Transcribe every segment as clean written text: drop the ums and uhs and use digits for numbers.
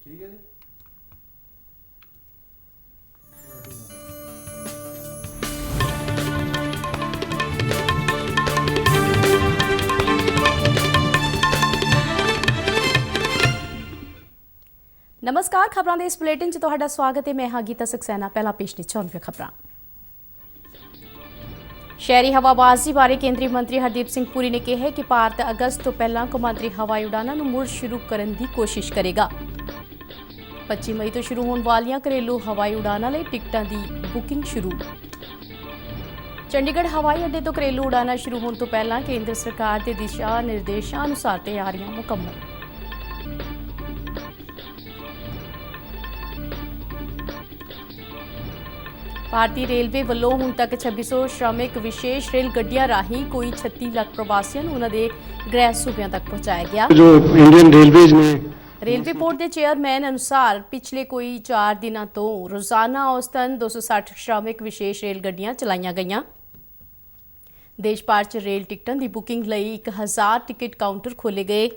ठीक है जी। नमस्कार खबरों के इस बुलेटिन 'ਚ ਤੁਹਾਡਾ ਸਵਾਗਤ ਹੈ। ਮੈਂ ਹਾਂ ਗੀਤਾ ਸਕਸੈਨਾ। ਪਹਿਲਾਂ ਪੇਸ਼ ਨੇ 94 ਖਬਰਾਂ। ਸ਼ਹਿਰੀ ਹਵਾਬਾਜ਼ੀ ਬਾਰੇ ਕੇਂਦਰੀ ਮੰਤਰੀ ਹਰਦੀਪ ਸਿੰਘ ਪੁਰੀ ਨੇ ਕਿਹਾ ਹੈ ਕਿ ਭਾਰਤ ਅਗਸਤ ਤੋਂ ਪਹਿਲਾਂ ਕੌਮਾਂਤਰੀ ਹਵਾਈ ਉਡਾਨਾਂ ਨੂੰ ਮੁੜ ਸ਼ੁਰੂ ਕਰਨ ਦੀ ਕੋਸ਼ਿਸ਼ ਕਰੇਗਾ। 25 ਮਈ ਤੋਂ ਸ਼ੁਰੂ ਹੋਣ ਵਾਲੀਆਂ ਘਰੇਲੂ ਹਵਾਈ ਉਡਾਨਾਂ ਲਈ ਟਿਕਟਾਂ ਦੀ ਬੁਕਿੰਗ ਸ਼ੁਰੂ। ਚੰਡੀਗੜ੍ਹ ਹਵਾਈ ਅੱਡੇ ਤੋਂ ਘਰੇਲੂ ਉਡਾਨਾਂ ਸ਼ੁਰੂ ਹੋਣ ਤੋਂ ਪਹਿਲਾਂ ਕੇਂਦਰ ਸਰਕਾਰ ਦੇ ਦਿਸ਼ਾ ਨਿਰਦੇਸ਼ਾਂ ਅਨੁਸਾਰ ਤਿਆਰੀਆਂ ਮੁਕੰਮਲ। ਭਾਰਤੀ ਰੇਲਵੇ ਵੱਲੋਂ ਹੁਣ ਤੱਕ 2600 ਸ਼੍ਰਮਿਕ ਵਿਸ਼ੇਸ਼ ਰੇਲ ਗੱਡੀਆਂ ਰਾਹੀਂ ਕੋਈ 36 ਲੱਖ ਪ੍ਰਵਾਸੀਆਂ ਨੂੰ ਉਹਨਾਂ ਦੇ ਗ੍ਰਹਿ ਸੂਬਿਆਂ ਤੱਕ ਪਹੁੰਚਾਇਆ ਗਿਆ। जो इंडियन रेलवेज में ਰੇਲਵੇ ਬੋਰਡ ਦੇ ਚੇਅਰਮੈਨ ਅਨੁਸਾਰ ਪਿਛਲੇ ਕੋਈ 4 ਦਿਨਾਂ ਤੋਂ ਰੋਜ਼ਾਨਾ ਔਸਤਨ 260 ਸ਼੍ਰਮਿਕ ਵਿਸ਼ੇਸ਼ ਰੇਲ ਗੱਡੀਆਂ ਚਲਾਈਆਂ ਗਈਆਂ। ਦੇਸ਼ ਭਰ 'ਚ ਰੇਲ ਟਿਕਟਾਂ ਦੀ ਬੁਕਿੰਗ ਲਈ 1000 ਟਿਕਟ ਕਾਊਂਟਰ ਖੋਲ੍ਹੇ ਗਏ।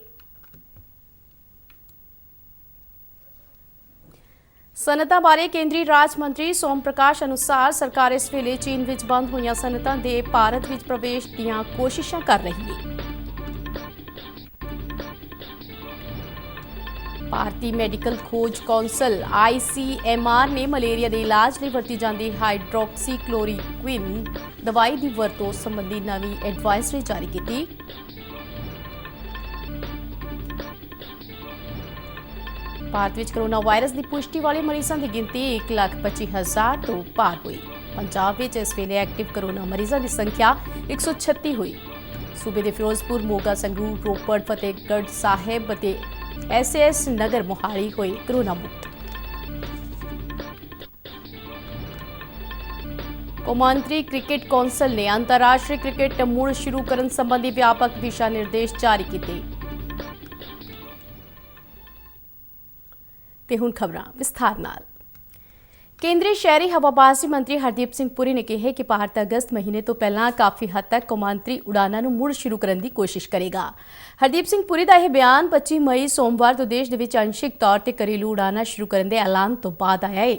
ਸਨਅਤਾਂ ਬਾਰੇ ਕੇਂਦਰੀ ਰਾਜ ਮੰਤਰੀ ਸੋਮ ਪ੍ਰਕਾਸ਼ ਅਨੁਸਾਰ ਸਰਕਾਰ ਇਸ ਵੇਲੇ ਚੀਨ ਵਿੱਚ ਬੰਦ ਹੋਈਆਂ ਸਨਅਤਾਂ ਦੇ ਭਾਰਤ ਵਿੱਚ ਪ੍ਰਵੇਸ਼ ਦੀਆਂ ਕੋਸ਼ਿਸ਼ਾਂ ਕਰ ਰਹੀ ਹੈ। ਭਾਰਤੀ ਮੈਡੀਕਲ ਖੋਜ ਕੌਂਸਲ ICMR ਨੇ ਮਲੇਰੀਆ ਦੇ ਇਲਾਜ ਲਈ ਵਰਤੀ ਜਾਂਦੀ ਹਾਈਡਰੋਕਸੀ ਕਲੋਰੀਕੁਇਨ ਦਵਾਈ ਦੀ ਵਰਤੋਂ ਸੰਬੰਧੀ ਨਵੀਂ ਐਡਵਾਈਜ਼ਰੀ ਜਾਰੀ ਕੀਤੀ। ਭਾਰਤ ਵਿੱਚ ਕੋਰੋਨਾ ਵਾਇਰਸ ਦੀ ਪੁਸ਼ਟੀ ਵਾਲੇ ਮਰੀਜ਼ਾਂ ਦੀ ਗਿਣਤੀ 1,25,000 ਤੋਂ ਪਾਰ ਹੋਈ। ਪੰਜਾਬ ਵਿੱਚ ਇਸ ਵੇਲੇ ਐਕਟਿਵ ਕੋਰੋਨਾ ਮਰੀਜ਼ਾਂ ਦੀ ਸੰਖਿਆ 136 ਹੋਈ। ਸੂਬੇ ਦੇ ਫਿਰੋਜ਼ਪੁਰ, ਮੋਗਾ, ਸੰਗਰੂਰ, ਰੋਪੜ, ਫਤਿਹਗੜ੍ਹ ਸਾਹਿਬ ਅਤੇ SAS ਨਗਰ ਮੋਹਾਲੀ ਹੋਏ ਕੋਰੋਨਾ ਮੁਕਤ। ਕੌਮਾਂਤਰੀ ਕ੍ਰਿਕਟ ਕੌਂਸਲ ਨੇ ਅੰਤਰਰਾਸ਼ਟਰੀ ਕ੍ਰਿਕਟ ਮੁੜ ਸ਼ੁਰੂ ਕਰਨ ਸੰਬੰਧੀ ਵਿਆਪਕ ਦਿਸ਼ਾ ਨਿਰਦੇਸ਼ ਜਾਰੀ ਕੀਤੇ। ਤੇ ਹੁਣ ਖਬਰਾਂ ਵਿਸਥਾਰ ਨਾਲ। ਕੇਂਦਰੀ ਸ਼ਹਿਰੀ ਹਵਾਬਾਜ਼ੀ ਮੰਤਰੀ ਹਰਦੀਪ ਸਿੰਘ ਪੁਰੀ ਨੇ ਕਿਹਾ ਕਿ ਭਾਰਤ ਅਗਸਤ ਮਹੀਨੇ ਤੋਂ ਪਹਿਲਾਂ ਕਾਫੀ ਹੱਦ ਤੱਕ ਕੌਮਾਂਤਰੀ ਉਡਾਨਾਂ ਨੂੰ ਮੁੜ ਸ਼ੁਰੂ ਕਰਨ ਦੀ ਕੋਸ਼ਿਸ਼ ਕਰੇਗਾ। ਹਰਦੀਪ ਸਿੰਘ ਪੁਰੀ ਦਾ ਇਹ ਬਿਆਨ 25 ਮਈ ਸੋਮਵਾਰ ਤੋਂ ਦੇਸ਼ ਦੇ ਵਿੱਚ ਅੰਸ਼ਿਕ ਤੌਰ ਤੇ ਘਰੇਲੂ ਉਡਾਨਾਂ ਸ਼ੁਰੂ ਕਰਨ ਦੇ ਐਲਾਨ ਤੋਂ ਬਾਅਦ ਆਇਆ ਹੈ।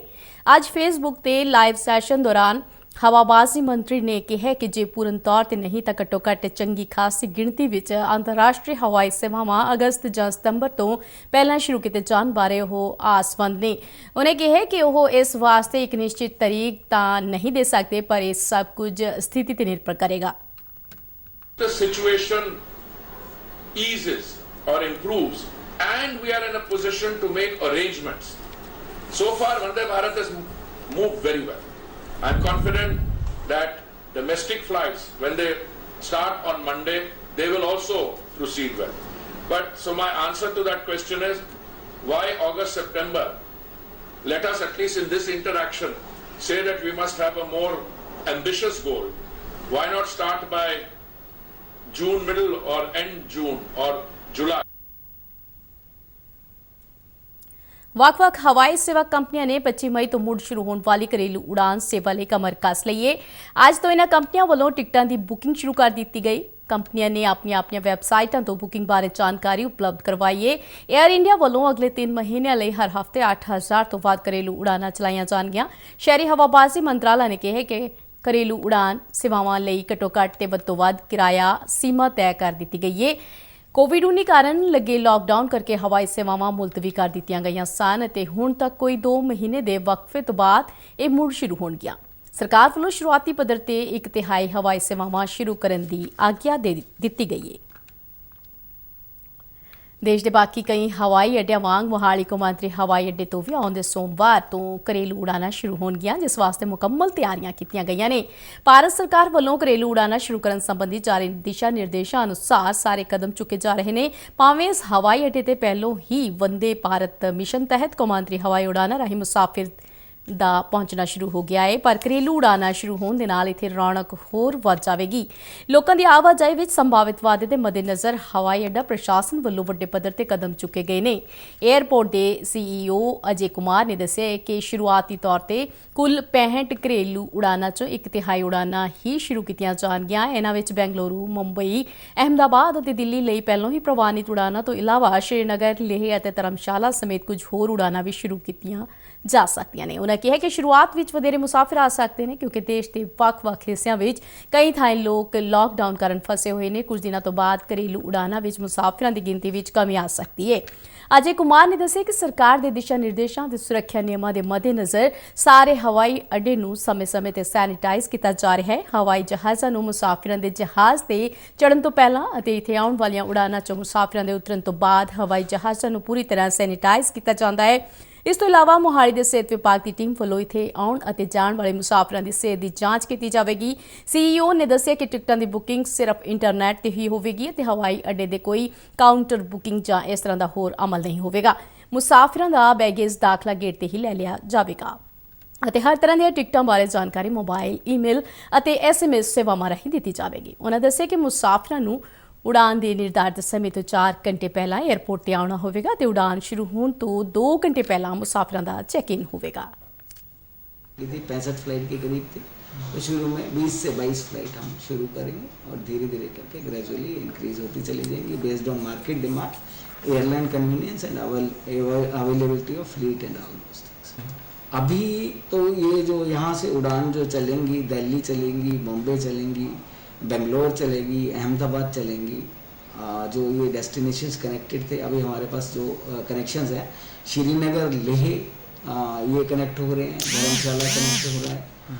ਅੱਜ ਫੇਸਬੁੱਕ ਤੇ ਲਾਈਵ ਸੈਸ਼ਨ ਦੌਰਾਨ ਹਵਾਬਾਜ਼ੀ ਮੰਤਰੀ ਨੇ ਕਿਹਾ ਕਿ ਜੇ ਪੂਰਨ ਤੌਰ ਤੇ ਨਹੀਂ ਤਾਂ ਘੱਟੋ ਘੱਟ ਚੰਗੀ ਖਾਸੀ ਗਿਣਤੀ ਵਿੱਚ ਅੰਤਰਰਾਸ਼ਟਰੀ ਹਵਾਈ ਸੇਵਾਵਾਂ ਅਗਸਤ ਜਾਂ ਸਤੰਬਰ ਤੋਂ ਪਹਿਲਾਂ ਸ਼ੁਰੂ ਕੀਤੇ ਜਾਣ ਬਾਰੇ ਉਹ ਆਸਵੰਦ ਨੇ। ਉਹਨੇ ਕਿਹਾ ਕਿ ਉਹ ਇਸ ਵਾਸਤੇ ਇੱਕ ਨਿਸ਼ਚਿਤ ਤਾਰੀਖ ਤਾਂ ਨਹੀਂ ਦੇ ਸਕਦੇ, ਪਰ ਇਹ ਸਭ ਕੁਝ ਸਥਿਤੀ ਤੇ ਨਿਰਭਰ ਕਰੇਗਾ। The situation eases or improves and we are in a position to make arrangements. So far Vande Bharat has moved very well. I'm confident that domestic flights, when they start on Monday, they will also proceed well. But so my answer to that question is, why August, September? Let us at least in this interaction say that we must have a more ambitious goal. Why not start by June middle or end June or July? ਵੱਖ-ਵੱਖ ਹਵਾਈ ਸੇਵਾ ਕੰਪਨੀਆਂ ਨੇ 25 ਮਈ ਤੋਂ ਮੁੜ ਸ਼ੁਰੂ ਹੋਣ ਵਾਲੀ ਘਰੇਲੂ ਉਡਾਨ ਸੇਵਾ ਲਈ ਕਮਰ ਕੱਸ ਲਈ ਹੈ। ਅੱਜ ਤੋਂ ਇਹਨਾਂ ਕੰਪਨੀਆਂ ਵੱਲੋਂ ਟਿਕਟਾਂ ਦੀ ਬੁਕਿੰਗ ਸ਼ੁਰੂ ਕਰ ਦਿੱਤੀ ਗਈ। ਕੰਪਨੀਆਂ ਨੇ ਆਪਣੀਆਂ ਵੈਬਸਾਈਟਾਂ ਤੋਂ ਬੁਕਿੰਗ ਬਾਰੇ ਜਾਣਕਾਰੀ ਉਪਲਬਧ ਕਰਵਾਈ ਹੈ। ਏਅਰ ਇੰਡੀਆ ਵੱਲੋਂ ਅਗਲੇ 3 ਮਹੀਨਿਆਂ ਲਈ ਹਰ ਹਫ਼ਤੇ 8,000 ਤੋਂ ਵੱਧ ਘਰੇਲੂ ਉਡਾਨਾਂ ਚਲਾਈਆਂ ਜਾਣਗੀਆਂ। ਸ਼ਹਿਰੀ ਹਵਾਬਾਜ਼ੀ ਮੰਤਰਾਲਾ ਨੇ ਕਿਹਾ ਕਿ ਘਰੇਲੂ ਉਡਾਨ ਸੇਵਾਵਾਂ ਲਈ ਘੱਟੋ-ਘੱਟ ਤੇ ਵੱਧ ਤੋਂ ਵੱਧ ਕਿਰਾਇਆ ਸੀਮਾ ਤੈਅ ਕਰ ਦਿੱਤੀ ਗਈ ਹੈ। ਕੋਵਿਡ-19 ਕਾਰਨ ਲੱਗੇ ਲਾਕਡਾਊਨ ਕਰਕੇ ਹਵਾਈ ਸੇਵਾਵਾਂ ਮੁਲਤਵੀ ਕਰ ਦਿੱਤੀਆਂ ਗਈਆਂ ਸਨ ਅਤੇ ਹੁਣ ਤੱਕ ਕੋਈ 2 ਮਹੀਨੇ ਦੇ ਵਕਫੇ ਤੋਂ ਬਾਅਦ ਇਹ ਮੁੜ ਸ਼ੁਰੂ ਹੋਣਗੀਆਂ। ਸਰਕਾਰ ਵੱਲੋਂ ਸ਼ੁਰੂਆਤੀ ਪੱਧਰ ਤੇ 1/3 ਹਵਾਈ ਸੇਵਾਵਾਂ ਸ਼ੁਰੂ ਕਰਨ ਦੀ ਆਗਿਆ ਦੇ ਦਿੱਤੀ ਗਈ ਹੈ। ਦੇਸ਼ ਦੇ ਬਾਕੀ ਕਈ ਹਵਾਈ ਅੱਡਿਆਂ ਵਾਂਗ ਮੋਹਾਲੀ ਕੌਮਾਂਤਰੀ ਹਵਾਈ ਅੱਡੇ ਤੋਂ ਵੀ ਆਉਂਦੇ ਸੋਮਵਾਰ ਤੋਂ ਘਰੇਲੂ ਉਡਾਨਾਂ ਸ਼ੁਰੂ ਹੋਣਗੀਆਂ, ਜਿਸ ਵਾਸਤੇ ਮੁਕੰਮਲ ਤਿਆਰੀਆਂ ਕੀਤੀਆਂ ਗਈਆਂ ਨੇ। ਭਾਰਤ ਸਰਕਾਰ ਵੱਲੋਂ ਘਰੇਲੂ ਉਡਾਨਾਂ ਸ਼ੁਰੂ ਕਰਨ ਸੰਬੰਧੀ ਜਾਰੀ ਦਿਸ਼ਾ ਨਿਰਦੇਸ਼ਾਂ ਅਨੁਸਾਰ ਸਾਰੇ ਕਦਮ ਚੁੱਕੇ ਜਾ ਰਹੇ ਨੇ। ਭਾਵੇਂ ਇਸ ਹਵਾਈ ਅੱਡੇ ਤੇ ਪਹਿਲੋਂ ਹੀ ਵੰਦੇ ਭਾਰਤ ਮਿਸ਼ਨ ਤਹਿਤ ਕੌਮਾਂਤਰੀ ਹਵਾਈ ਉਡਾਨਾਂ ਰਾਹੀਂ ਮੁਸਾਫਿਰ ਦਾ ਪਹੁੰਚਣਾ ਸ਼ੁਰੂ ਹੋ ਗਿਆ ਹੈ, ਪਰ ਘਰੇਲੂ ਉਡਾਨਾਂ ਸ਼ੁਰੂ ਹੋਣ ਦੇ ਨਾਲ ਇੱਥੇ ਰੌਣਕ ਹੋਰ ਵੱਧ ਜਾਵੇਗੀ। ਲੋਕਾਂ ਦੀ ਆਵਾਜਾਈ ਵਿੱਚ ਸੰਭਾਵਿਤ ਵਾਧੇ ਦੇ ਮੱਦੇਨਜ਼ਰ ਹਵਾਈ ਅੱਡਾ ਪ੍ਰਸ਼ਾਸਨ ਵੱਲੋਂ ਵੱਡੇ ਪੱਧਰ ਤੇ ਕਦਮ ਚੁੱਕੇ ਗਏ ਨੇ। ਏਅਰਪੋਰਟ ਦੇ CEO ਅਜੇ ਕੁਮਾਰ ਨੇ ਦੱਸਿਆ ਕਿ ਸ਼ੁਰੂਆਤੀ ਤੌਰ ਤੇ ਕੁੱਲ 65 ਘਰੇਲੂ ਉਡਾਨਾਂ ਚੋਂ 1/3 ਉਡਾਨਾਂ ਹੀ ਸ਼ੁਰੂ ਕੀਤੀਆਂ ਜਾਣਗੀਆਂ। ਇਹਨਾਂ ਵਿੱਚ ਬੈਂਗਲੁਰੂ, ਮੁੰਬਈ, ਅਹਿਮਦਾਬਾਦ ਅਤੇ ਦਿੱਲੀ ਲਈ ਪਹਿਲਾਂ ਹੀ ਪ੍ਰਵਾਨਿਤ ਉਡਾਨਾਂ ਤੋਂ ਇਲਾਵਾ ਸ਼੍ਰੀਨਗਰ, ਲੇਹ ਅਤੇ ਧਰਮਸ਼ਾਲਾ ਸਮੇਤ ਕੁਝ ਹੋਰ ਉਡਾਨਾਂ ਵੀ ਸ਼ੁਰੂ ਕੀਤੀਆਂ ਜਾ ਸਕਦੀਆਂ ਨੇ। ਉਹਨਾਂ ਕਿਹਾ ਕਿ ਸ਼ੁਰੂਆਤ ਵਿੱਚ ਵਧੇਰੇ ਮੁਸਾਫਿਰ ਆ ਸਕਦੇ ਨੇ ਕਿਉਂਕਿ ਦੇਸ਼ ਦੇ ਵੱਖ-ਵੱਖ ਹਿੱਸਿਆਂ ਵਿੱਚ ਕਈ ਥਾਈਂ ਲੋਕ ਲਾਕਡਾਊਨ ਕਾਰਨ ਫਸੇ ਹੋਏ ਨੇ। ਕੁਝ ਦਿਨਾਂ ਤੋਂ ਬਾਅਦ ਘਰੇਲੂ ਉਡਾਨਾਂ ਵਿੱਚ ਮੁਸਾਫਿਰਾਂ ਦੀ ਗਿਣਤੀ ਵਿੱਚ ਕਮੀ ਆ ਸਕਦੀ ਹੈ। ਅਜੇ ਕੁਮਾਰ ਨੇ ਦੱਸਿਆ ਕਿ ਸਰਕਾਰ ਦੇ ਦਿਸ਼ਾ ਨਿਰਦੇਸ਼ਾਂ ਤੇ ਸੁਰੱਖਿਆ ਨਿਯਮਾਂ ਦੇ ਮੱਦੇਨਜ਼ਰ ਸਾਰੇ ਹਵਾਈ ਅੱਡੇ ਨੂੰ ਸਮੇਂ-ਸਮੇਂ ਤੇ ਸੈਨੀਟਾਈਜ਼ ਕੀਤਾ ਜਾ ਰਿਹਾ ਹੈ। ਹਵਾਈ ਜਹਾਜ਼ਾਂ ਨੂੰ ਮੁਸਾਫਿਰਾਂ ਦੇ ਜਹਾਜ਼ ਤੇ ਚੜ੍ਹਨ ਤੋਂ ਪਹਿਲਾਂ ਅਤੇ ਇੱਥੇ ਆਉਣ ਵਾਲੀਆਂ ਉਡਾਨਾਂ 'ਚੋਂ ਮੁਸਾਫਿਰਾਂ ਦੇ ਉਤਰਨ ਤੋਂ ਬਾਅਦ ਹਵਾਈ ਜਹਾਜ਼ਾਂ ਨੂੰ ਪੂਰੀ ਤਰ੍ਹਾਂ ਸੈਨੀਟਾਈਜ਼ ਕੀਤਾ ਜਾਂਦਾ ਹੈ। ਇਸ ਤੋਂ ਇਲਾਵਾ ਮੋਹਾਲੀ ਦੇ ਸਿਹਤ ਵਿਭਾਗ ਦੀ ਟੀਮ ਵੱਲੋਂ ਇੱਥੇ ਆਉਣ ਅਤੇ ਜਾਣ ਵਾਲੇ ਮੁਸਾਫਿਰਾਂ ਦੀ ਸਿਹਤ ਦੀ ਜਾਂਚ ਕੀਤੀ ਜਾਵੇਗੀ। CEO ਨੇ ਦੱਸਿਆ ਕਿ ਟਿਕਟਾਂ ਦੀ ਬੁਕਿੰਗ ਸਿਰਫ ਇੰਟਰਨੈਟ ਤੇ ਹੀ ਹੋਵੇਗੀ ਅਤੇ ਹਵਾਈ ਅੱਡੇ ਦੇ ਕੋਈ ਕਾਊਂਟਰ ਬੁਕਿੰਗ ਜਾਂ ਇਸ ਤਰ੍ਹਾਂ ਦਾ ਹੋਰ ਅਮਲ ਨਹੀਂ ਹੋਵੇਗਾ। ਮੁਸਾਫਿਰਾਂ ਦਾ ਬੈਗੇਜ ਦਾਖਲਾ ਗੇਟ ਤੇ ਹੀ ਲੈ ਲਿਆ ਜਾਵੇਗਾ ਅਤੇ ਹਰ ਤਰ੍ਹਾਂ ਦੀਆਂ ਟਿਕਟਾਂ ਬਾਰੇ ਜਾਣਕਾਰੀ ਮੋਬਾਈਲ, ਈਮੇਲ ਅਤੇ SMS ਸੇਵਾਵਾਂ ਰਾਹੀਂ ਦਿੱਤੀ ਜਾਵੇਗੀ। ਉਹਨਾਂ ਦੱਸਿਆ ਕਿ ਮੁਸਾਫਿਰਾਂ ਨੂੰ ਉਡਾਨ ਦੇ ਨਿਰਧਾਰਿਤ ਸਮੇਂ ਤੋਂ 4 ਘੰਟੇ ਪਹਿਲਾਂ 에ਅਰਪੋਰਟ ਤੇ ਆਉਣਾ ਹੋਵੇਗਾ ਤੇ ਉਡਾਨ ਸ਼ੁਰੂ ਹੋਣ ਤੋਂ 2 घंटे ਪਹਿਲਾਂ ਮੁਸਾਫਿਰਾਂ ਦਾ ਚੈੱਕ ਇਨ ਹੋਵੇਗਾ। 65 फ्लाइट के करीब थे, तो शुरू में 20 से 22 फ्लाइट हम शुरू करेंगे और धीरे धीरे करके ग्रेजुअली इंक्रीज होती चली जाएंगी based on market demand, airline convenience and availability of fleet and all those things. अभी तो ये जो यहाँ से उड़ान जो चलेंगी, दिल्ली चलेंगी, बॉम्बे चलेंगी, बेंगलोर चलेगी, अहमदाबाद चलेंगी, जो ये डेस्टिनेशंस कनेक्टेड थे, अभी हमारे पास जो कनेक्शंस हैं श्रीनगर, लेह ये कनेक्ट हो रहे हैं, धर्मशाला कनेक्ट हो रहा है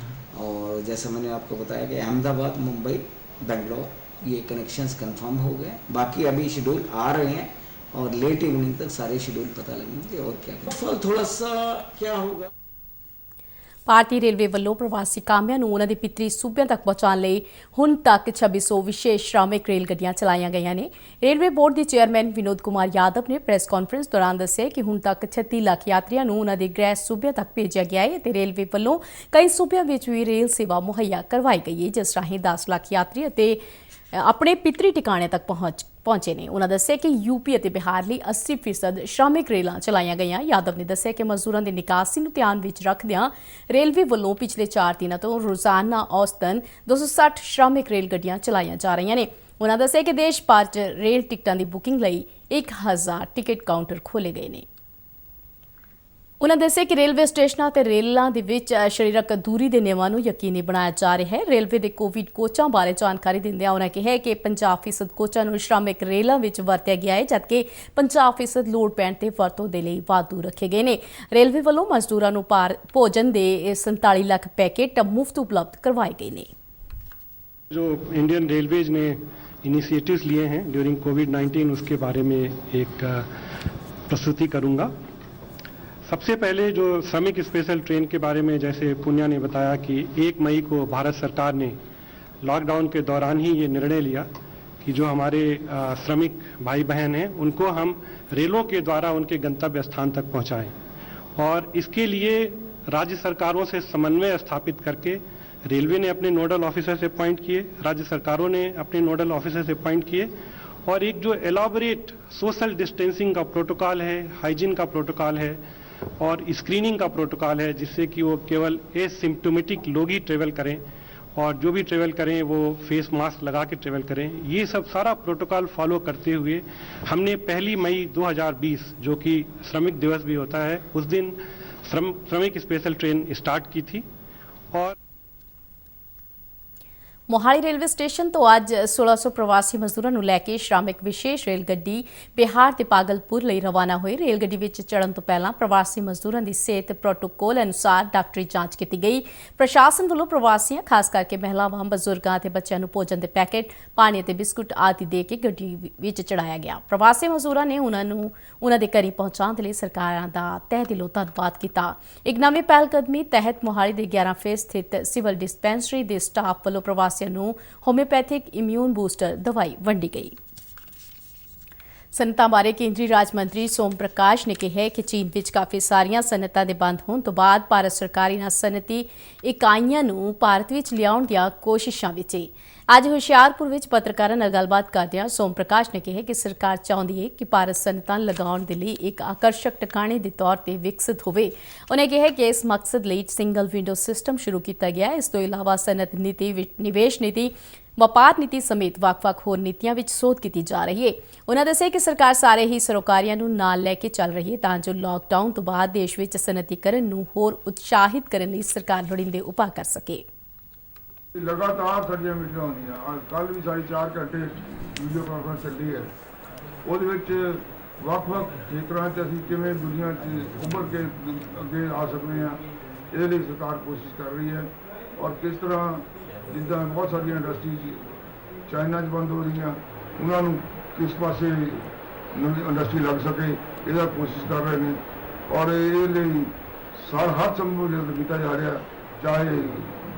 और जैसा मैंने आपको बताया कि अहमदाबाद, मुंबई, बेंगलोर ये कनेक्शंस कंफर्म हो गए। बाकी अभी शेड्यूल आ रहे हैं और लेट इवनिंग तक सारे शेड्यूल पता लगेंगे और क्या थोड़ा सा क्या होगा। ਭਾਰਤੀ ਰੇਲਵੇ ਵੱਲੋਂ ਪ੍ਰਵਾਸੀ ਕਾਮਿਆਂ ਨੂੰ ਉਹਨਾਂ ਦੇ ਪਿਤਰੀ ਸੂਬਿਆਂ ਤੱਕ ਪਹੁੰਚਾਉਣ ਲਈ ਹੁਣ ਤੱਕ 2600 ਵਿਸ਼ੇਸ਼ ਸ਼੍ਰਮਿਕ ਰੇਲ ਗੱਡੀਆਂ ਚਲਾਈਆਂ ਗਈਆਂ ਨੇ। ਰੇਲਵੇ ਬੋਰਡ ਦੇ ਚੇਅਰਮੈਨ ਵਿਨੋਦ ਕੁਮਾਰ ਯਾਦਵ ਨੇ ਪ੍ਰੈਸ ਕਾਨਫਰੰਸ ਦੌਰਾਨ ਦੱਸਿਆ ਕਿ ਹੁਣ ਤੱਕ 36 ਲੱਖ ਯਾਤਰੀਆਂ ਨੂੰ ਉਹਨਾਂ ਦੇ ਗ੍ਰਹਿ ਸੂਬਿਆਂ ਤੱਕ ਭੇਜਿਆ ਗਿਆ ਹੈ ਤੇ ਰੇਲਵੇ ਵੱਲੋਂ ਕਈ ਸੂਬਿਆਂ ਵਿੱਚ ਵੀ ਰੇਲ ਸੇਵਾ ਮੁਹੱਈਆ ਕਰਵਾਈ ਗਈ ਹੈ, ਜਿਸ ਰਾਹੀਂ 10 ਲੱਖ ਯਾਤਰੀ ਅਤੇ ਆਪਣੇ ਪਿਤਰੀ ਟਿਕਾਣੇ ਤੱਕ ਪਹੁੰਚੇ ਨੇ। ਉਹਨਾਂ ਦੱਸਿਆ ਕਿ ਯੂਪੀ ਅਤੇ ਬਿਹਾਰ ਲਈ 80% ਸ਼੍ਰਮਿਕ ਰੇਲਾਂ ਚਲਾਈਆਂ ਗਈਆਂ। ਯਾਦਵ ਨੇ ਦੱਸਿਆ ਕਿ ਮਜ਼ਦੂਰਾਂ ਦੀ ਨਿਕਾਸੀ ਨੂੰ ਧਿਆਨ ਵਿੱਚ ਰੱਖਦਿਆਂ ਰੇਲਵੇ ਵੱਲੋਂ ਪਿਛਲੇ 4 ਦਿਨਾਂ ਤੋਂ ਰੋਜ਼ਾਨਾ ਔਸਤਨ 260 ਸ਼੍ਰਮਿਕ ਰੇਲ ਗੱਡੀਆਂ ਚਲਾਈਆਂ ਜਾ ਰਹੀਆਂ ਨੇ। ਉਹਨਾਂ ਦੱਸਿਆ ਕਿ ਦੇਸ਼ ਭਰ 'ਚ ਰੇਲ ਟਿਕਟਾਂ ਦੀ ਬੁਕਿੰਗ ਲਈ 1000 ਟਿਕਟ ਕਾਊਂਟਰ ਖੋਲ੍ਹੇ ਗਏ ਨੇ। ਉਹਨਾਂ ਦੱਸਿਆ ਕਿ ਰੇਲਵੇ ਸਟੇਸ਼ਨਾਂ ਤੇ ਰੇਲਾਂ ਦੇ ਵਿੱਚ ਸਰੀਰਕ ਦੂਰੀ ਦੇ ਨਿਯਮਾਂ ਨੂੰ ਯਕੀਨੀ ਬਣਾਇਆ ਜਾ ਰਿਹਾ ਹੈ। ਰੇਲਵੇ ਦੇ ਕੋਵਿਡ ਕੋਚਾਂ ਬਾਰੇ ਜਾਣਕਾਰੀ ਦਿੰਦਿਆਂ ਉਹਨਾਂ ਕਿਹਾ ਕਿ 50% ਕੋਚਾਂ ਨੂੰ ਸ਼੍ਰਮਿਕ ਰੇਲਾਂ ਵਿੱਚ ਵਰਤਿਆ ਗਿਆ ਹੈ, ਜਦਕਿ 50% ਲੋੜ ਪੈਣ ਤੇ ਵਰਤੋਂ ਦੇ ਲਈ ਵਾਧੂ ਰੱਖੇ ਗਏ ਨੇ। ਰੇਲਵੇ ਵੱਲੋਂ ਮਜ਼ਦੂਰਾਂ ਨੂੰ ਭੋਜਨ ਦੇ 47 ਲੱਖ ਪੈਕੇਟ ਮੁਫਤ ਉਪਲਬਧ ਕਰਵਾਏ ਗਏ ਨੇ। जो इंडियन रेलवेज ने इनिशिएटिव्स लिए हैं ड्यूरिंग कोविड-19 उसके बारे में एक प्रस्तुति करूंगा। सबसे पहले जो श्रमिक स्पेशल ट्रेन के बारे में जैसे पुण्या ने बताया कि 1 मई को भारत सरकार ने लॉकडाउन के दौरान ही ये निर्णय लिया कि जो हमारे श्रमिक भाई बहन हैं उनको हम रेलों के द्वारा उनके गंतव्य स्थान तक पहुंचाएं और इसके लिए राज्य सरकारों से समन्वय स्थापित करके रेलवे ने अपने नोडल ऑफिसर से अपॉइंट किए, राज्य सरकारों ने अपने नोडल ऑफिसर से अपॉइंट किए और एक जो एलाबोरेट सोशल डिस्टेंसिंग का प्रोटोकॉल है, हाइजीन का प्रोटोकॉल है और स्क्रीनिंग का प्रोटोकॉल है, जिससे कि वो केवल एसिम्प्टोमेटिक लोग ही ट्रेवल करें और जो भी ट्रेवल करें वो फेस मास्क लगा के ट्रेवल करें। ये सब सारा प्रोटोकॉल फॉलो करते हुए हमने 1 मई 2020 जो कि श्रमिक दिवस भी होता है उस दिन श्रमिक स्पेशल ट्रेन स्टार्ट की थी। और ਮੋਹਾਲੀ ਰੇਲਵੇ ਸਟੇਸ਼ਨ ਤੋਂ ਅੱਜ 1600 ਪ੍ਰਵਾਸੀ ਮਜ਼ਦੂਰਾਂ ਨੂੰ ਲੈ ਕੇ ਸ਼੍ਰਮਿਕ ਵਿਸ਼ੇਸ਼ ਰੇਲ ਗੱਡੀ ਬਿਹਾਰ ਤੇ ਪਾਗਲਪੁਰ ਲਈ ਰਵਾਨਾ ਹੋਈ। ਰੇਲ ਗੱਡੀ ਵਿੱਚ ਚੜ੍ਹਨ ਤੋਂ ਪਹਿਲਾਂ ਪ੍ਰਵਾਸੀ ਮਜ਼ਦੂਰਾਂ ਦੀ ਸਿਹਤ ਪ੍ਰੋਟੋਕੋਲ ਅਨੁਸਾਰ ਡਾਕਟਰੀ ਜਾਂਚ ਕੀਤੀ ਗਈ। ਪ੍ਰਸ਼ਾਸਨ ਵੱਲੋਂ ਪ੍ਰਵਾਸੀਆਂ ਖਾਸ ਕਰਕੇ ਮਹਿਲਾਵਾਂ, ਬਜ਼ੁਰਗਾਂ ਅਤੇ ਬੱਚਿਆਂ ਨੂੰ ਭੋਜਨ ਦੇ ਪੈਕੇਟ, ਪਾਣੀ ਅਤੇ ਬਿਸਕੁਟ ਆਦਿ ਦੇ ਕੇ ਗੱਡੀ ਵਿੱਚ ਚੜਾਇਆ ਗਿਆ। ਪ੍ਰਵਾਸੀ ਮਜ਼ਦੂਰਾਂ ਨੇ ਉਹਨਾਂ ਦੇ ਘਰੀਂ ਪਹੁੰਚਾਉਣ ਦੇ ਲਈ ਸਰਕਾਰਾਂ ਦਾ ਤਹਿ ਦਿਲੋਂ ਧੰਨਵਾਦ ਕੀਤਾ। ਇੱਕ ਨਵੀਂ ਪਹਿਲਕਦਮੀ ਤਹਿਤ ਮੋਹਾਲੀ ਦੇ 11 ਫੇਜ਼ ਸਥਿਤ ਸਿਵਲ ਡਿਸਪੈਂਸਰੀ ਦੇ ਸਟਾਫ ਵੱਲੋਂ ਪ੍ਰਵਾਸੀਆਂ ਨੂੰ ਹੋਮਿਓਪੈਥਿਕ ਇਮਿਊਨ ਬੂਸਟਰ ਦਵਾਈ ਵੰਡੀ ਗਈ। ਸਨਅਤਾਂ ਬਾਰੇ ਕੇਂਦਰੀ ਰਾਜ ਮੰਤਰੀ ਸੋਮ ਪ੍ਰਕਾਸ਼ ਨੇ ਕਿਹਾ ਕਿ ਚੀਨ ਵਿੱਚ ਕਾਫੀ ਸਾਰੀਆਂ ਸਨਅਤਾਂ ਦੇ ਬੰਦ ਹੋਣ ਤੋਂ ਬਾਅਦ ਭਾਰਤ ਸਰਕਾਰ ਇਹਨਾਂ ਸਨਅਤੀ ਇਕਾਈਆਂ ਨੂੰ ਭਾਰਤ ਵਿੱਚ ਲਿਆਉਣ ਦੀਆਂ ਕੋਸ਼ਿਸ਼ਾਂ ਵਿੱਚ ਹੈ। ਅੱਜ ਹੁਸ਼ਿਆਰਪੁਰ ਵਿੱਚ ਪੱਤਰਕਾਰਾਂ ਨਾਲ ਗੱਲਬਾਤ ਕਰਦਿਆਂ ਸੋਮ ਪ੍ਰਕਾਸ਼ ਨੇ ਕਿਹਾ ਕਿ ਸਰਕਾਰ ਚਾਹੁੰਦੀ ਹੈ ਕਿ ਭਾਰਤ ਸਨਅਤਾਂ ਲਗਾਉਣ ਦੇ ਲਈ ਇੱਕ ਆਕਰਸ਼ਕ ਟਿਕਾਣੇ ਦੇ ਤੌਰ ਤੇ ਵਿਕਸਿਤ ਹੋਵੇ। ਉਹਨੇ ਕਿਹਾ ਕਿ ਇਸ ਮਕਸਦ ਲਈ ਸਿੰਗਲ ਵਿੰਡੋ ਸਿਸਟਮ ਸ਼ੁਰੂ ਕੀਤਾ ਗਿਆ ਹੈ। ਇਸ ਤੋਂ ਇਲਾਵਾ ਸਨਅਤ ਨੀਤੀ, ਨਿਵੇਸ਼ ਨੀਤੀ, ਵਪਾਰ ਨੀਤੀ ਸਮੇਤ ਵੱਖ-ਵੱਖ ਹੋਰ ਨੀਤੀਆਂ ਵਿੱਚ ਸੋਧ ਕੀਤੀ ਜਾ ਰਹੀ ਹੈ। ਉਹਨਾਂ ਦੱਸਿਆ ਕਿ ਸਰਕਾਰ ਸਾਰੇ ਹੀ ਸਰੋਕਾਰੀਆਂ ਨੂੰ ਨਾਲ ਲੈ ਕੇ ਚੱਲ ਰਹੀ ਹੈ ਤਾਂ ਜੋ ਲਾਕਡਾਊਨ ਤੋਂ ਬਾਅਦ ਦੇਸ਼ ਵਿੱਚ ਸਨਅਤੀਕਰਨ ਨੂੰ ਹੋਰ ਉਤਸ਼ਾਹਿਤ ਕਰਨ ਲਈ ਸਰਕਾਰ ਲੋੜੀਂਦੇ ਉਪਾਅ ਕਰ ਸਕੇ। ਲਗਾਤਾਰ ਸਾਡੀਆਂ ਮੀਟਿੰਗਾਂ ਹੁੰਦੀਆਂ, ਕੱਲ ਵੀ ਸਾਡੀ 4 ਘੰਟੇ ਵੀਡੀਓ ਕਾਨਫਰੰਸ ਚੱਲੀ ਹੈ। ਉਹਦੇ ਵਿੱਚ ਵੱਖ-ਵੱਖ ਖੇਤਰਾਂ 'ਚ ਅਸੀਂ ਕਿਵੇਂ ਦੁਨੀਆ 'ਚ ਉੱਭਰ ਕੇ ਅੱਗੇ ਆ ਸਕਦੇ ਹਾਂ, ਇਹਦੇ ਲਈ ਸਰਕਾਰ ਕੋਸ਼ਿਸ਼ ਕਰ ਰਹੀ ਹੈ। ਔਰ ਕਿਸ ਤਰ੍ਹਾਂ ਜਿੱਦਾਂ ਬਹੁਤ ਸਾਰੀਆਂ ਇੰਡਸਟਰੀਜ਼ ਚਾਈਨਾ 'ਚ ਬੰਦ ਹੋ ਰਹੀਆਂ, ਉਹਨਾਂ ਨੂੰ ਕਿਸ ਪਾਸੇ ਇੰਡਸਟਰੀ ਲੱਗ ਸਕੇ ਇਹਦਾ ਕੋਸ਼ਿਸ਼ ਕਰ ਰਹੇ ਨੇ। ਔਰ ਇਹ ਲਈ ਹਰ ਸੰਭਵ ਯਤਨ ਕੀਤਾ ਜਾ ਰਿਹਾ, ਚਾਹੇ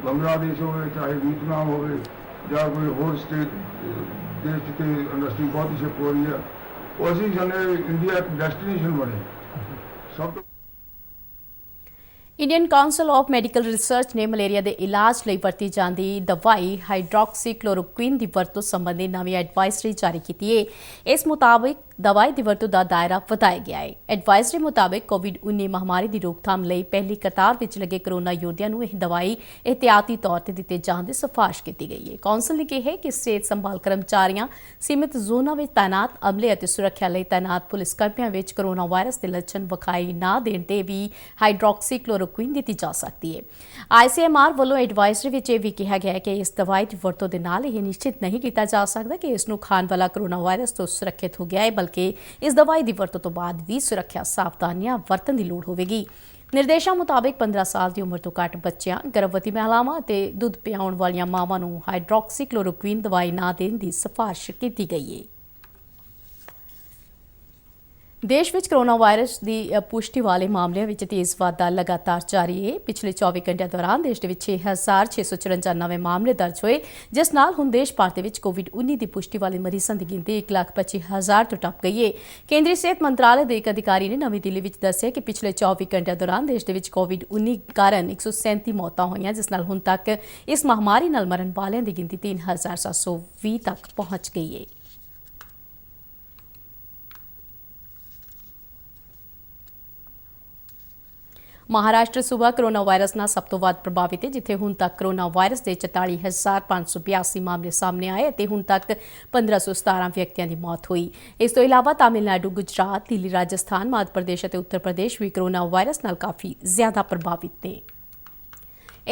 ਬੰਗਲਾदेश ਹੋਵੇ, ਚਾਹੇ ਵੀਅਤਨਾਮ ਹੋਵੇ ਜਾਂ ਕੋਈ ਹੋਰ ਸਟੇਟ ਦੇਸ਼ ਜਿੱਥੇ ਇੰਡਸਟਰੀ ਬਹੁਤ ਹੀ ਸ਼ਿਫਟ ਹੋ ਰਹੀ ਹੈ, ਉਹ ਅਸੀਂ ਚਾਹੁੰਦੇ ਇੰਡੀਆ ਇੱਕ ਡੈਸਟੀਨੇਸ਼ਨ ਬਣੇ। ਸਭ ਤੋਂ Indian council of medical research ਨੇ ਮਲੇਰੀਆ ਦੇ ਇਲਾਜ ਲਈ ਵਰਤੀ ਜਾਂਦੀ ਦਵਾਈ ਹਾਈਡਰੋਕਸੀਕਲੋਰੋਕੁਇਨ ਦੀ ਵਰਤੋਂ ਸੰਬੰਧੀ ਨਵੀਂ ਐਡਵਾਈਜ਼ਰੀ ਜਾਰੀ ਕੀਤੀ ਹੈ। ਇਸ ਮੁਤਾਬਿਕ ਦਵਾਈ ਦੀ ਵਰਤੋਂ ਦਾ ਦਾਇਰਾ ਵਧਾਇਆ ਗਿਆ ਹੈ। ਐਡਵਾਈਜ਼ਰੀ ਮੁਤਾਬਿਕ ਕੋਵਿਡ-19 ਮਹਾਮਾਰੀ ਦੀ ਰੋਕਥਾਮ ਲਈ ਪਹਿਲੀ ਕਤਾਰ ਵਿੱਚ ਲੱਗੇ ਕੋਰੋਨਾ ਯੋਧਿਆਂ ਨੂੰ ਇਹ ਦਵਾਈ ਇਹਤਿਆਤੀ ਤੌਰ ਤੇ ਦਿੱਤੇ ਜਾਣ ਦੀ ਸਿਫਾਰਿਸ਼ ਕੀਤੀ ਗਈ ਹੈ। ਕੌਂਸਲ ਨੇ ਕਿਹਾ ਕਿ ਸਿਹਤ ਸੰਭਾਲ ਕਰਮਚਾਰੀਆਂ, ਸੀਮਿਤ ਜ਼ੋਨਾਂ ਵਿੱਚ ਤਾਇਨਾਤ ਅਮਲੇ ਅਤੇ ਸੁਰੱਖਿਆ ਲਈ ਤਾਇਨਾਤ ਪੁਲਿਸ ਕਰਮੀਆਂ ਵਿੱਚ ਕੋਰੋਨਾ ਵਾਇਰਸ ਦੇ ਲੱਛਣ ਵਿਖਾਈ ਨਾ ਦੇਣ ਤੇ ਵੀ ਹਾਈਡਰੋਕਸੀਕਲੋਰੋਕੁਇਨ ਦਿੱਤੀ ਜਾ ਸਕਦੀ ਹੈ। ICMR ਵੱਲੋਂ ਐਡਵਾਈਜ਼ਰੀ ਵਿੱਚ ਇਹ ਵੀ ਕਿਹਾ ਗਿਆ ਹੈ ਕਿ ਇਸ ਦਵਾਈ ਦੀ ਵਰਤੋਂ ਦੇ ਨਾਲ ਇਹ ਨਿਸ਼ਚਿਤ ਨਹੀਂ ਕੀਤਾ ਜਾ ਸਕਦਾ ਕਿ ਇਸ ਨੂੰ ਖਾਣ ਵਾਲਾ ਕੋਰੋਨਾ ਵਾਇਰਸ ਤੋਂ ਸੁਰੱਖਿਅਤ ਹੋ ਗਿਆ ਹੈ, ਬਲਕਿ ਇਸ ਦਵਾਈ ਦੀ ਵਰਤੋਂ ਤੋਂ ਬਾਅਦ ਵੀ ਸੁਰੱਖਿਆ ਸਾਵਧਾਨੀਆਂ ਵਰਤਣ ਦੀ ਲੋੜ ਹੋਵੇਗੀ। ਨਿਰਦੇਸ਼ਾਂ ਮੁਤਾਬਿਕ 15 ਸਾਲ ਦੀ ਉਮਰ ਤੋਂ ਘੱਟ ਬੱਚਿਆਂ, ਗਰਭਵਤੀ ਮਹਿਲਾਵਾਂ ਅਤੇ ਦੁੱਧ ਪਿਆਉਣ ਵਾਲੀਆਂ ਮਾਵਾਂ ਨੂੰ ਹਾਈਡਰੋਕਸੀਕਲੋਰੋਕੁਇਨ ਦਵਾਈ ਨਾ ਦੇਣ ਦੀ ਸਿਫਾਰਿਸ਼ ਕੀਤੀ ਗਈ ਹੈ। ਦੇਸ਼ ਵਿੱਚ ਕੋਰੋਨਾ ਵਾਇਰਸ ਦੀ ਪੁਸ਼ਟੀ ਵਾਲੇ ਮਾਮਲਿਆਂ ਵਿੱਚ ਤੇਜ਼ ਵਾਧਾ ਲਗਾਤਾਰ ਜਾਰੀ ਹੈ। ਪਿਛਲੇ 24 ਘੰਟਿਆਂ ਦੌਰਾਨ ਦੇਸ਼ ਦੇ ਵਿੱਚ 6,654 ਨਵੇਂ ਮਾਮਲੇ ਦਰਜ ਹੋਏ, ਜਿਸ ਨਾਲ ਹੁਣ ਦੇਸ਼ ਭਰ ਦੇ ਵਿੱਚ ਕੋਵਿਡ-19 ਦੀ ਪੁਸ਼ਟੀ ਵਾਲੇ ਮਰੀਜ਼ਾਂ ਦੀ ਗਿਣਤੀ 1,25,000 ਤੋਂ ਟੱਪ ਗਈ ਹੈ। ਕੇਂਦਰੀ ਸਿਹਤ ਮੰਤਰਾਲੇ ਦੇ ਇੱਕ ਅਧਿਕਾਰੀ ਨੇ ਨਵੀਂ ਦਿੱਲੀ ਵਿੱਚ ਦੱਸਿਆ ਕਿ ਪਿਛਲੇ 24 ਘੰਟਿਆਂ ਦੌਰਾਨ ਦੇਸ਼ ਦੇ ਵਿੱਚ ਕੋਵਿਡ-19 ਕਾਰਨ 137 ਮੌਤਾਂ ਹੋਈਆਂ, ਜਿਸ ਨਾਲ ਹੁਣ ਤੱਕ ਇਸ ਮਹਾਮਾਰੀ ਨਾਲ ਮਰਨ ਵਾਲਿਆਂ ਦੀ ਗਿਣਤੀ 3,720 ਤੱਕ ਪਹੁੰਚ ਗਈ ਹੈ। ਮਹਾਰਾਸ਼ਟਰ ਸੂਬਾ ਕੋਰੋਨਾ ਵਾਇਰਸ ਨਾਲ ਸਭ ਤੋਂ ਵੱਧ ਪ੍ਰਭਾਵਿਤ ਹੈ, ਜਿੱਥੇ ਹੁਣ ਤੱਕ ਕੋਰੋਨਾ ਵਾਇਰਸ ਦੇ 44,582 ਮਾਮਲੇ ਸਾਹਮਣੇ ਆਏ ਅਤੇ ਹੁਣ ਤੱਕ 1,517 ਵਿਅਕਤੀਆਂ ਦੀ ਮੌਤ ਹੋਈ। ਇਸ ਤੋਂ ਇਲਾਵਾ ਤਾਮਿਲਨਾਡੂ, ਗੁਜਰਾਤ, ਦਿੱਲੀ, ਰਾਜਸਥਾਨ, ਮੱਧ ਪ੍ਰਦੇਸ਼ ਅਤੇ ਉੱਤਰ ਪ੍ਰਦੇਸ਼ ਵੀ ਕੋਰੋਨਾ ਵਾਇਰਸ ਨਾਲ ਕਾਫੀ ਜ਼ਿਆਦਾ ਪ੍ਰਭਾਵਿਤ ਨੇ।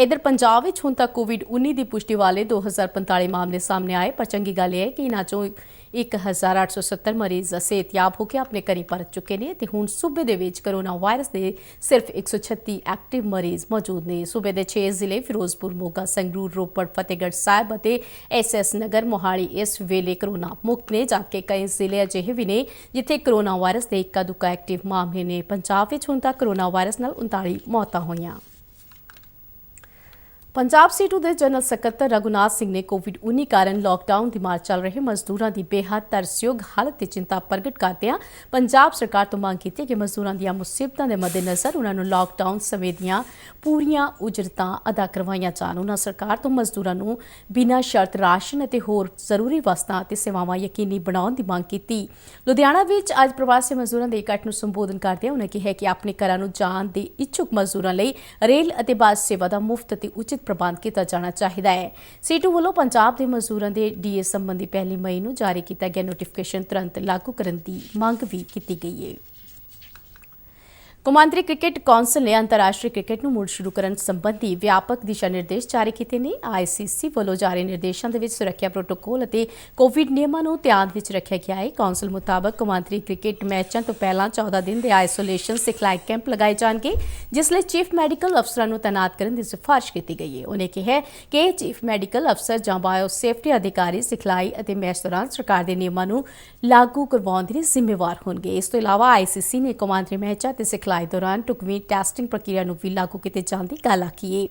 ਇਧਰ ਪੰਜਾਬ ਵਿੱਚ ਹੁਣ ਤੱਕ ਕੋਵਿਡ-19 ਦੀ ਪੁਸ਼ਟੀ ਵਾਲੇ 2,045 ਮਾਮਲੇ ਸਾਹਮਣੇ ਆਏ, ਪਰ ਚੰਗੀ ਗੱਲ ਇਹ ਹੈ ਕਿ ਇਹਨਾਂ ਚੋਂ 1,870 ਮਰੀਜ਼ ਸਿਹਤਯਾਬ ਹੋ ਕੇ ਆਪਣੇ ਘਰ ਪਰਤ ਚੁੱਕੇ ਨੇ ਤੇ ਹੁਣ ਸੂਬੇ ਦੇ ਵਿੱਚ ਕੋਰੋਨਾ ਵਾਇਰਸ ਦੇ ਸਿਰਫ 136 ਐਕਟਿਵ ਮਰੀਜ਼ ਮੌਜੂਦ ਨੇ। ਸੂਬੇ ਦੇ 6 ਜ਼ਿਲ੍ਹੇ ਫਿਰੋਜ਼ਪੁਰ, ਮੋਗਾ, ਸੰਗਰੂਰ, ਰੋਪੜ, ਫਤਿਹਗੜ੍ਹ ਸਾਹਿਬ ਅਤੇ SS ਨਗਰ, ਮੋਹਾਲੀ ਇਸ ਵੇਲੇ ਕੋਰੋਨਾ ਮੁਕਤ ਨੇ, ਜਦਕਿ ਕਈ ਜ਼ਿਲ੍ਹੇ ਅਜਿਹੇ ਵੀ ਨੇ ਜਿੱਥੇ ਕੋਰੋਨਾ ਵਾਇਰਸ ਦੇ ਇੱਕਾ-ਦੁੱਕਾ ਐਕਟਿਵ ਮਾਮਲੇ ਨੇ। ਪੰਜਾਬ ਵਿੱਚ ਹੁਣ ਤੱਕ ਕੋਰੋਨਾ ਵਾਇਰਸ ਨਾਲ 39 ਮੌਤਾਂ ਹੋਈਆਂ। ਪੰਜਾਬ ਸੀਟੂ ਦੇ ਜਨਰਲ ਸਕੱਤਰ ਰਘੁਨਾਥ ਸਿੰਘ ਨੇ ਕੋਵਿਡ-19 ਕਾਰਨ ਲਾਕਡਾਊਨ ਦੀ ਮਾਰ ਚੱਲ ਰਹੇ ਮਜ਼ਦੂਰਾਂ ਦੀ ਬੇਹੱਦ ਤਰਸਯੋਗ ਹਾਲਤ ਤੇ ਚਿੰਤਾ ਪ੍ਰਗਟ ਕਰਦਿਆਂ ਪੰਜਾਬ ਸਰਕਾਰ ਤੋਂ ਮੰਗ ਕੀਤੀ ਕਿ ਮਜ਼ਦੂਰਾਂ ਦੀਆਂ ਮੁਸੀਬਤਾਂ ਦੇ ਮੱਦੇਨਜ਼ਰ ਉਹਨਾਂ ਨੂੰ ਲਾਕਡਾਊਨ ਸਮੇਂ ਦੀਆਂ ਪੂਰੀਆਂ ਉਜਰਤਾਂ ਅਦਾ ਕਰਵਾਈਆਂ ਜਾਣ। ਉਹਨਾਂ ਸਰਕਾਰ ਤੋਂ ਮਜ਼ਦੂਰਾਂ ਨੂੰ ਬਿਨਾਂ ਸ਼ਰਤ ਰਾਸ਼ਨ ਅਤੇ ਹੋਰ ਜ਼ਰੂਰੀ ਵਸਤਾਂ ਅਤੇ ਸੇਵਾਵਾਂ ਯਕੀਨੀ ਬਣਾਉਣ ਦੀ ਮੰਗ ਕੀਤੀ। ਲੁਧਿਆਣਾ ਵਿੱਚ ਅੱਜ ਪ੍ਰਵਾਸੀ ਮਜ਼ਦੂਰਾਂ ਦੇ ਇਕੱਠ ਨੂੰ ਸੰਬੋਧਨ ਕਰਦਿਆਂ ਉਹਨਾਂ ਕਿਹਾ ਕਿ ਆਪਣੇ ਘਰਾਂ ਨੂੰ ਜਾਣ ਦੇ ਇੱਛੁਕ ਮਜ਼ਦੂਰਾਂ ਲਈ ਰੇਲ ਅਤੇ ਬੱਸ ਸੇਵਾ ਦਾ ਮੁਫਤ ਅਤੇ ਉਚਿਤ ਪ੍ਰਬੰਧ ਕੀਤਾ ਜਾਣਾ ਚਾਹੀਦਾ ਹੈ। ਸੀਟੂ ਵੱਲੋਂ ਪੰਜਾਬ ਦੇ ਮਜ਼ਦੂਰਾਂ ਦੇ DA ਸੰਬੰਧੀ 1 ਮਈ ਨੂੰ ਜਾਰੀ ਕੀਤਾ ਗਿਆ ਨੋਟੀਫਿਕੇਸ਼ਨ ਤੁਰੰਤ ਲਾਗੂ ਕਰਨ ਦੀ ਮੰਗ ਵੀ ਕੀਤੀ ਗਈ ਹੈ। ਕੌਮਾਂਤਰੀ ਕ੍ਰਿਕਟ ਕੌਂਸਲ ਨੇ ਅੰਤਰਰਾਸ਼ਟਰੀ ਕ੍ਰਿਕਟ ਨੂੰ ਮੁੜ ਸ਼ੁਰੂ ਕਰਨ ਸੰਬੰਧੀ ਵਿਆਪਕ ਦਿਸ਼ਾ ਨਿਰਦੇਸ਼ ਜਾਰੀ ਕੀਤੇ ਨੇ। ICC ਵੱਲੋਂ ਜਾਰੀ ਨਿਰਦੇਸ਼ਾਂ ਦੇ ਵਿੱਚ ਸੁਰੱਖਿਆ ਪ੍ਰੋਟੋਕੋਲ ਅਤੇ ਕੋਵਿਡ ਨਿਯਮਾਂ ਨੂੰ ਧਿਆਨ ਵਿੱਚ ਰੱਖਿਆ ਗਿਆ ਹੈ। ਕੌਂਸਲ ਮੁਤਾਬਕ ਕੌਮਾਂਤਰੀ ਕ੍ਰਿਕਟ ਮੈਚਾਂ ਤੋਂ ਪਹਿਲਾਂ 14 ਦਿਨ ਦੇ ਆਈਸੋਲੇਸ਼ਨ ਸਿਖਲਾਈ ਕੈਂਪ ਲਗਾਏ ਜਾਣਗੇ, ਜਿਸ ਲਈ ਚੀਫ ਮੈਡੀਕਲ ਅਫਸਰਾਂ ਨੂੰ ਤਾਇਨਾਤ ਕਰਨ ਦੀ ਸਿਫਾਰਿਸ਼ ਕੀਤੀ ਗਈ ਹੈ। ਉਹਨੇ ਕਿਹਾ ਕਿ ਚੀਫ ਮੈਡੀਕਲ ਅਫਸਰ ਜਾਂ ਬਾਇਓ ਸੇਫਟੀ ਅਧਿਕਾਰੀ ਸਿਖਲਾਈ ਅਤੇ ਮੈਚ ਦੌਰਾਨ ਸਰਕਾਰ ਦੇ ਨਿਯਮਾਂ ਨੂੰ ਲਾਗੂ ਕਰਵਾਉਣ ਦੇ ਜ਼ਿੰਮੇਵਾਰ ਹੋਣਗੇ। ਇਸ ਤੋਂ ਇਲਾਵਾ ICC ਨੇ ਕੌਮਾਂਤਰੀ ਮੈਚਾਂ ਤੇ ਸਿਖਲਾਈ ਜੁਲਾਈ ਦੌਰਾਨ ਢੁਕਵੀਂ ਟੈਸਟਿੰਗ ਪ੍ਰਕਿਰਿਆ ਨੂੰ ਵੀ ਲਾਗੂ ਕੀਤੇ ਜਾਣ ਦੀ ਗੱਲ ਆਖੀ ਹੈ।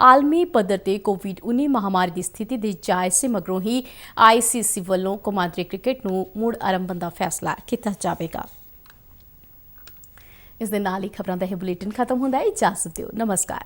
ਆਲਮੀ ਪੱਧਰ ਤੇ ਕੋਵਿਡ-19 ਮਹਾਮਾਰੀ ਦੀ ਸਥਿਤੀ ਦੇ ਜਾਇਜ਼ੇ ਮਗਰੋਂ ਹੀ ICC ਵੱਲੋਂ ਕੌਮਾਂਤਰੀ ਕ੍ਰਿਕਟ ਨੂੰ ਮੁੜ ਆਰੰਭਣ ਦਾ ਫੈਸਲਾ ਕੀਤਾ ਜਾਵੇਗਾ। ਇਸ ਦੇ ਨਾਲ ਹੀ ਖਬਰਾਂ ਦਾ ਇਹ ਬੁਲੇਟਿਨ ਖਤਮ ਹੁੰਦਾ ਹੈ। ਇਜਾਜ਼ਤ ਦਿਓ। ਨਮਸਕਾਰ।